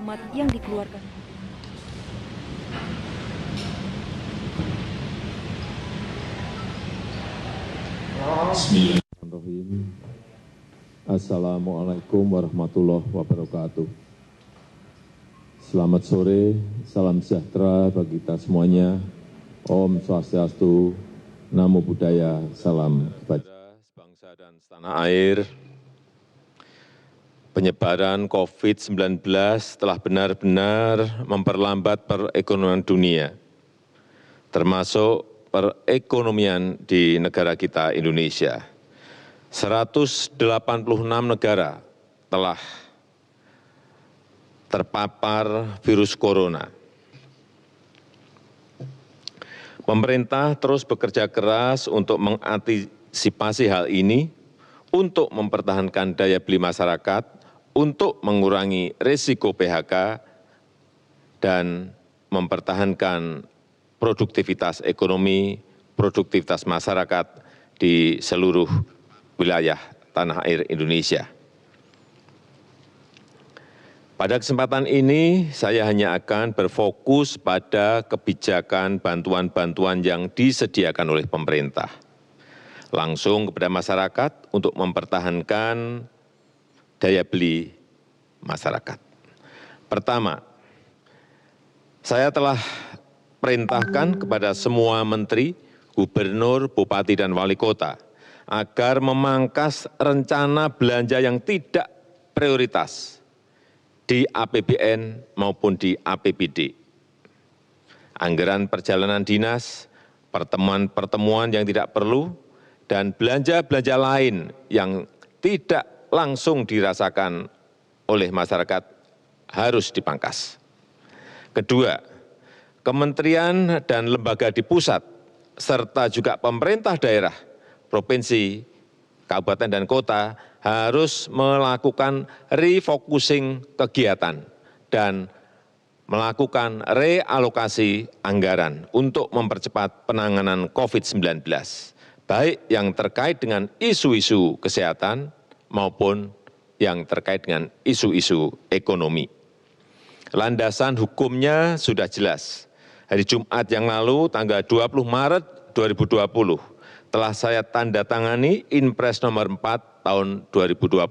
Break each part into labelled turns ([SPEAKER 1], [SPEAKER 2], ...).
[SPEAKER 1] maklumat yang dikeluarkan.
[SPEAKER 2] Bismillahirrahmanirrahim. Assalamualaikum warahmatullahi wabarakatuh. Selamat sore, salam sejahtera bagi kita semuanya. Om Swastiastu, Namo Buddhaya, salam kebajikan. Bangsa dan setanah air, penyebaran COVID-19 telah benar-benar memperlambat perekonomian dunia, termasuk perekonomian di negara kita Indonesia. 186 negara telah terpapar virus corona. Pemerintah terus bekerja keras untuk mengantisipasi hal ini, untuk mempertahankan daya beli masyarakat, untuk mengurangi risiko PHK, dan mempertahankan produktivitas ekonomi, produktivitas masyarakat di seluruh wilayah tanah air Indonesia. Pada kesempatan ini, saya hanya akan berfokus pada kebijakan bantuan-bantuan yang disediakan oleh pemerintah, langsung kepada masyarakat untuk mempertahankan daya beli masyarakat. Pertama, saya telah perintahkan kepada semua menteri, gubernur, bupati, dan wali kota agar memangkas rencana belanja yang tidak prioritas di APBN maupun di APBD. Anggaran perjalanan dinas, pertemuan-pertemuan yang tidak perlu, dan belanja-belanja lain yang tidak langsung dirasakan oleh masyarakat harus dipangkas. Kedua, kementerian dan lembaga di pusat, serta juga pemerintah daerah, provinsi, kabupaten, dan kota harus melakukan refocusing kegiatan dan melakukan realokasi anggaran untuk mempercepat penanganan COVID-19, baik yang terkait dengan isu-isu kesehatan maupun yang terkait dengan isu-isu ekonomi. Landasan hukumnya sudah jelas. Hari Jumat yang lalu, tanggal 20 Maret 2020, telah saya tanda tangani Inpres nomor 4 tahun 2020.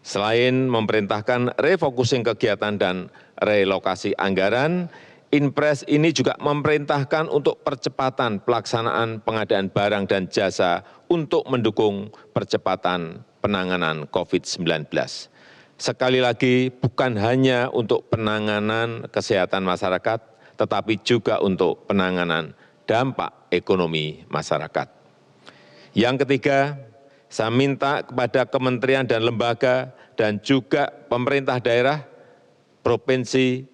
[SPEAKER 2] Selain memerintahkan refocusing kegiatan dan relokasi anggaran, Inpres ini juga memerintahkan untuk percepatan pelaksanaan pengadaan barang dan jasa untuk mendukung percepatan penanganan COVID-19. Sekali lagi, bukan hanya untuk penanganan kesehatan masyarakat, tetapi juga untuk penanganan dampak ekonomi masyarakat. Yang ketiga, saya minta kepada kementerian dan lembaga dan juga pemerintah daerah, provinsi,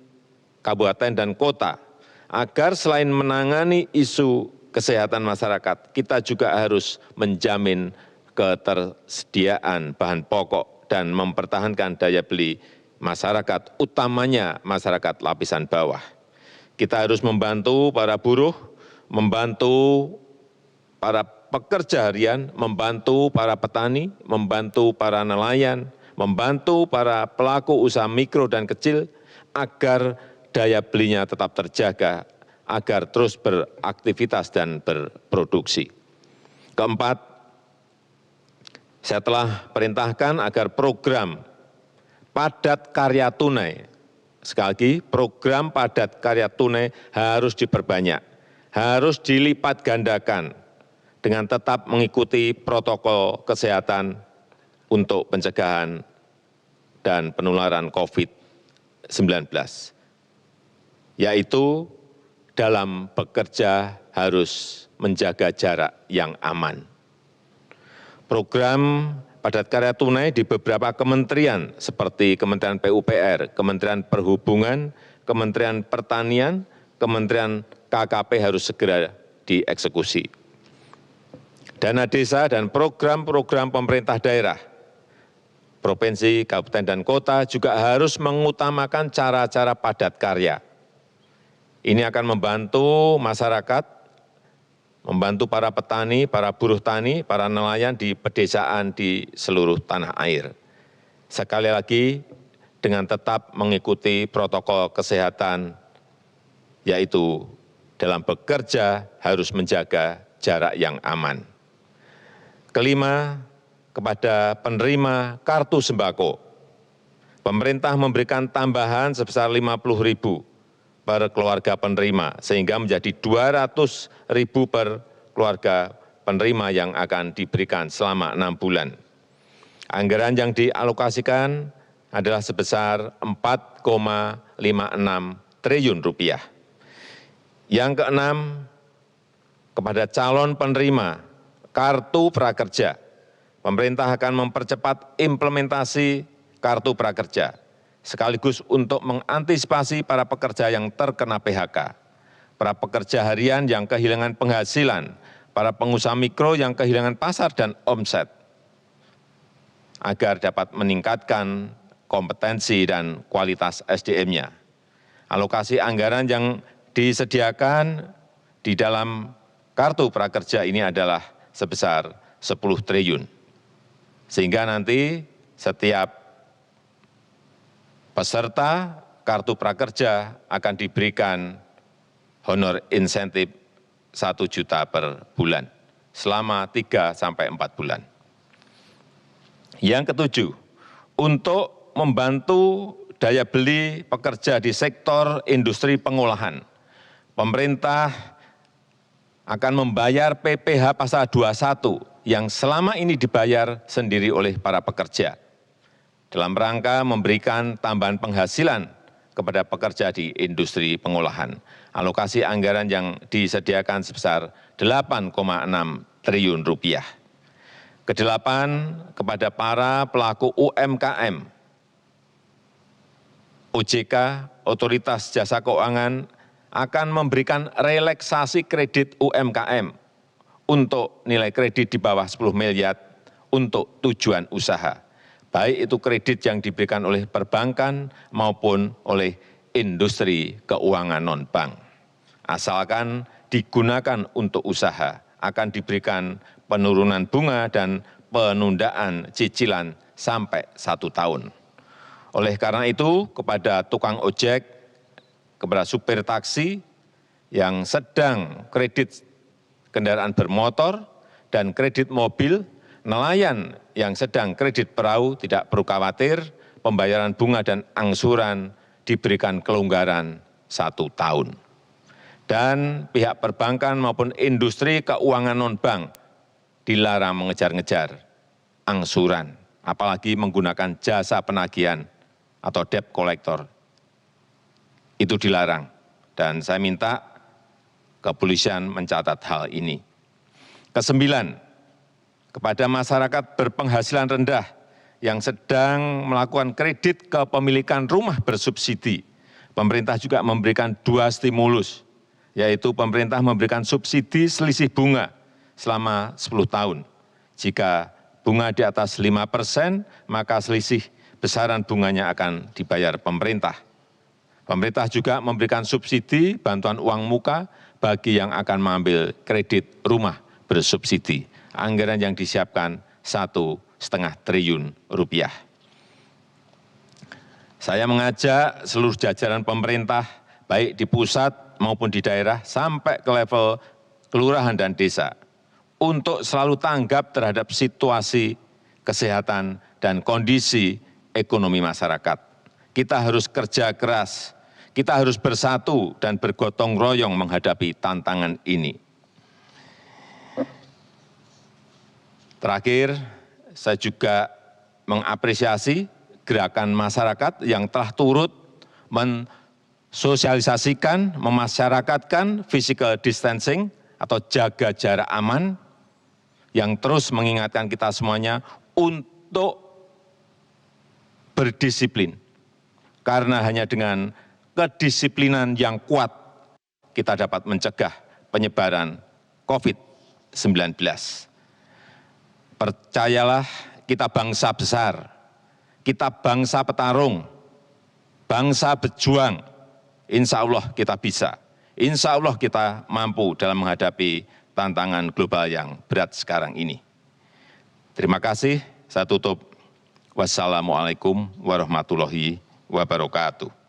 [SPEAKER 2] kabupaten, dan kota, agar selain menangani isu kesehatan masyarakat, kita juga harus menjamin ketersediaan bahan pokok dan mempertahankan daya beli masyarakat, utamanya masyarakat lapisan bawah. Kita harus membantu para buruh, membantu para pekerja harian, membantu para petani, membantu para nelayan, membantu para pelaku usaha mikro dan kecil agar daya belinya tetap terjaga, agar terus beraktivitas dan berproduksi. Keempat, saya telah perintahkan agar program padat karya tunai, sekali lagi program padat karya tunai harus diperbanyak, harus dilipat gandakan dengan tetap mengikuti protokol kesehatan untuk pencegahan dan penularan COVID-19, yaitu dalam bekerja harus menjaga jarak yang aman. Program padat karya tunai di beberapa kementerian seperti Kementerian PUPR, Kementerian Perhubungan, Kementerian Pertanian, Kementerian KKP harus segera dieksekusi. Dana desa dan program-program pemerintah daerah, provinsi, kabupaten, dan kota juga harus mengutamakan cara-cara padat karya. Ini akan membantu masyarakat, membantu para petani, para buruh tani, para nelayan di pedesaan di seluruh tanah air. Sekali lagi, dengan tetap mengikuti protokol kesehatan, yaitu dalam bekerja harus menjaga jarak yang aman. Kelima, kepada penerima kartu sembako, pemerintah memberikan tambahan sebesar 50.000 per keluarga penerima, sehingga menjadi 200.000 per keluarga penerima yang akan diberikan selama 6 bulan. Anggaran yang dialokasikan adalah sebesar 4,56 triliun rupiah. Yang keenam, kepada calon penerima kartu prakerja, pemerintah akan mempercepat implementasi kartu prakerja, sekaligus untuk mengantisipasi para pekerja yang terkena PHK, para pekerja harian yang kehilangan penghasilan, para pengusaha mikro yang kehilangan pasar dan omset, agar dapat meningkatkan kompetensi dan kualitas SDM-nya. Alokasi anggaran yang disediakan di dalam kartu prakerja ini adalah sebesar 10 triliun. Sehingga nanti setiap peserta kartu prakerja akan diberikan honor insentif 1 juta per bulan selama 3 sampai 4 bulan. Yang ketujuh, untuk membantu daya beli pekerja di sektor industri pengolahan, pemerintah akan membayar PPh pasal 21 yang selama ini dibayar sendiri oleh para pekerja, dalam rangka memberikan tambahan penghasilan kepada pekerja di industri pengolahan. Alokasi anggaran yang disediakan sebesar 8,6 triliun rupiah. Kedelapan, kepada para pelaku UMKM, OJK, Otoritas Jasa Keuangan, akan memberikan relaksasi kredit UMKM untuk nilai kredit di bawah 10 miliar untuk tujuan usaha, baik itu kredit yang diberikan oleh perbankan maupun oleh industri keuangan non-bank. Asalkan digunakan untuk usaha, akan diberikan penurunan bunga dan penundaan cicilan sampai 1 tahun. Oleh karena itu, kepada tukang ojek, kepada supir taksi yang sedang kredit kendaraan bermotor dan kredit mobil, nelayan yang sedang kredit perahu tidak perlu khawatir, pembayaran bunga dan angsuran diberikan kelonggaran 1 tahun. Dan pihak perbankan maupun industri keuangan non-bank dilarang mengejar-ngejar angsuran, apalagi menggunakan jasa penagihan atau debt collector. Itu dilarang, dan saya minta kepolisian mencatat hal ini. Kesembilan, kepada masyarakat berpenghasilan rendah yang sedang melakukan kredit kepemilikan rumah bersubsidi, pemerintah juga memberikan 2 stimulus, yaitu pemerintah memberikan subsidi selisih bunga selama 10 tahun. Jika bunga di atas 5%, maka selisih besaran bunganya akan dibayar pemerintah. Pemerintah juga memberikan subsidi bantuan uang muka bagi yang akan mengambil kredit rumah bersubsidi. Anggaran yang disiapkan 1,5 triliun rupiah. Saya mengajak seluruh jajaran pemerintah, baik di pusat maupun di daerah, sampai ke level kelurahan dan desa, untuk selalu tanggap terhadap situasi kesehatan dan kondisi ekonomi masyarakat. Kita harus kerja keras, kita harus bersatu dan bergotong royong menghadapi tantangan ini. Terakhir, saya juga mengapresiasi gerakan masyarakat yang telah turut mensosialisasikan, memasyarakatkan physical distancing atau jaga jarak aman, yang terus mengingatkan kita semuanya untuk berdisiplin. Karena hanya dengan kedisiplinan yang kuat, kita dapat mencegah penyebaran COVID-19. Percayalah, kita bangsa besar, kita bangsa petarung, bangsa berjuang. Insya Allah kita bisa, insya Allah kita mampu dalam menghadapi tantangan global yang berat sekarang ini. Terima kasih, saya tutup. Wassalamualaikum warahmatullahi wabarakatuh.